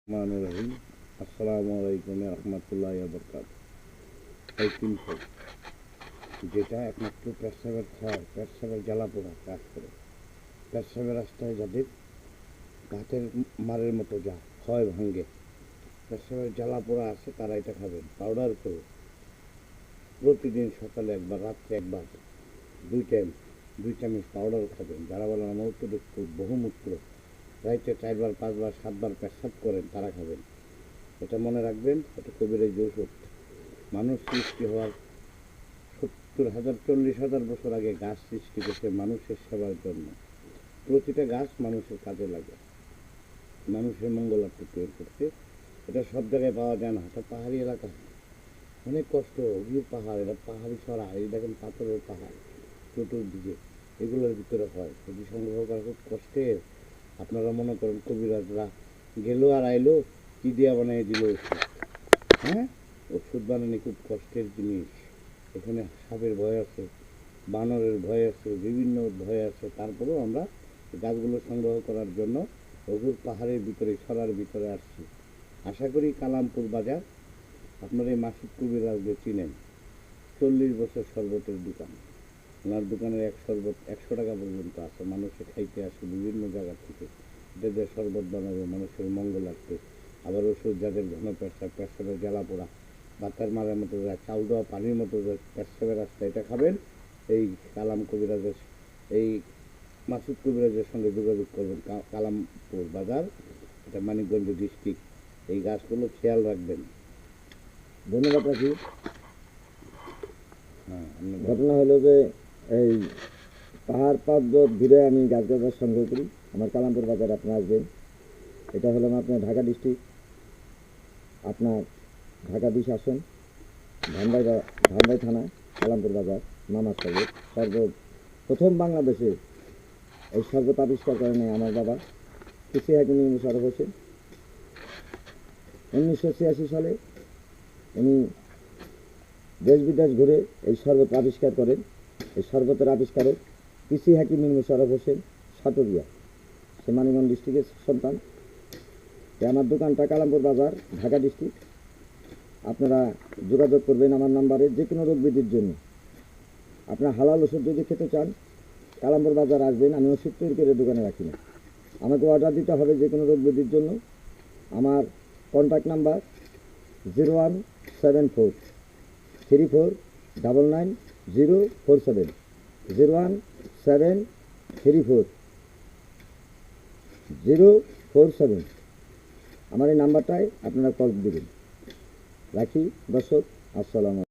রহিম আসসালামু আলাইকুম রহমতুল্লাহ বরকাত। এই তিনশো যেটা একমাত্র পেশাবের খায়, পেশাবের জ্বালা পোড়া কাজ করে, পেশাবের রাস্তায় যাদের গাছের মারের মতো যা ক্ষয় ভাঙ্গে, পেশাবের জ্বালা পোড়া আছে তারা এটা খাবেন পাউডার করে প্রতিদিন সকালে একবার রাত্রে একবার দুই চামচ পাউডার খাবেন। যারা বলেন মূত্রযুক্ত বহুমূত্র রাইতে 4বার 5বার 7বার পেশাব করেন তারা খাবেন। এটা মনে রাখবেন, এটা কবিরাজি ঔষধ। মানুষ সৃষ্টি হওয়ার 70,000 40,000 বছর আগে গাছ সৃষ্টি করছে মানুষের সেবার জন্য। প্রতিটা গাছ মানুষের কাজে লাগে, মানুষের মঙ্গলার্থে তৈরি করতে। এটা সব জায়গায় পাওয়া যায় না, এটা পাহাড়ি এলাকা, অনেক কষ্ট। গিয়ে পাহাড়, এটা পাহাড়ি সরা, এই দেখেন পাথরের পাহাড় চতুর্দিকে, এগুলোর ভিতরে হয়। এটি সংগ্রহ করা খুব কষ্টের। আপনারা মনে করেন কবিরাজরা গেল আর আইলো, কি দিয়া বানিয়ে দিল ওষুধ। হ্যাঁ, ওষুধ বানানো খুব কষ্টের জিনিস। এখানে সাপের ভয় আছে, বানরের ভয় আছে, বিভিন্ন ভয় আছে। তারপরেও আমরা গাছগুলো সংগ্রহ করার জন্য অঘুর পাহাড়ের ভিতরে সরার ভিতরে আসছি। আশা করি কালামপুর বাজার আপনার এই মাসুদ কবিরাজকে চিনেন। 40 বছর শরবতের দোকান। ওনার দোকানের এক শরবত 100 টাকা পর্যন্ত আছে। মানুষে খাইতে আসে বিভিন্ন জায়গা থেকে। এটা দিয়ে শরবত বানাবে মানুষের মঙ্গলার্থে। আবার ওষুধ যাদের ঘন পেশাবের জ্বালা পোড়া, বাতার মারার মতো যায়, চাল দেওয়া পানির মতো যায় পেশাবের রাস্তা, এটা খাবেন। এই কালাম কবিরাজের, এই মাসুদ কবিরাজের সঙ্গে যোগাযোগ করবেন। কালামপুর বাজার, এটা মানিকগঞ্জ ডিস্ট্রিক্ট। এই গাছগুলো খেয়াল রাখবেন। ধন্যবাদ রাখি। হ্যাঁ, ঘটনা হলো যে এই পাহাড় পর্বত ঘিরে আমি গাছ সংগ্রহ করি। আমার কালামপুর বাজার আপনার আসবেন। এটা হলো আপনার ঢাকা ডিস্ট্রিক্ট, আপনার ঢাকা বিশ আসন, ধানবাই থানা, কালামপুর বাজার, মামার শরবত প্রথম বাংলাদেশে এই শরবত আবিষ্কার করেন আমার বাবা কৃষি হাকিম মোশাররফ হোসেন। 1986 সালে উনি দেশ বিদেশ ঘুরে এই শরবত আবিষ্কার করেন। এই শরবতের আবিষ্কারক কৃষি হাকিম মোশাররফ হোসেন সাটুরিয়া, সে মানিকগঞ্জ ডিস্ট্রিক্টের সন্তান। আমার দোকানটা কালামপুর বাজার, ঢাকা ডিস্ট্রিক্ট। আপনারা যোগাযোগ করবেন আমার নাম্বারে যে কোনো রোগ বিধির জন্য। আপনার হালাল ওষুধ যদি খেতে চান কালামপুর বাজার আসবেন। আমি ওষুধ তৈরি করে দোকানে রাখি না, আমাকে অর্ডার দিতে হবে যে কোনো রোগ বিধির জন্য। আমার কন্ট্যাক্ট নাম্বার 01743499047, 017340047। আমার এই নাম্বারটায় আপনারা কল দেবেন। রাখি দর্শক, আসসালামু আলাইকুম।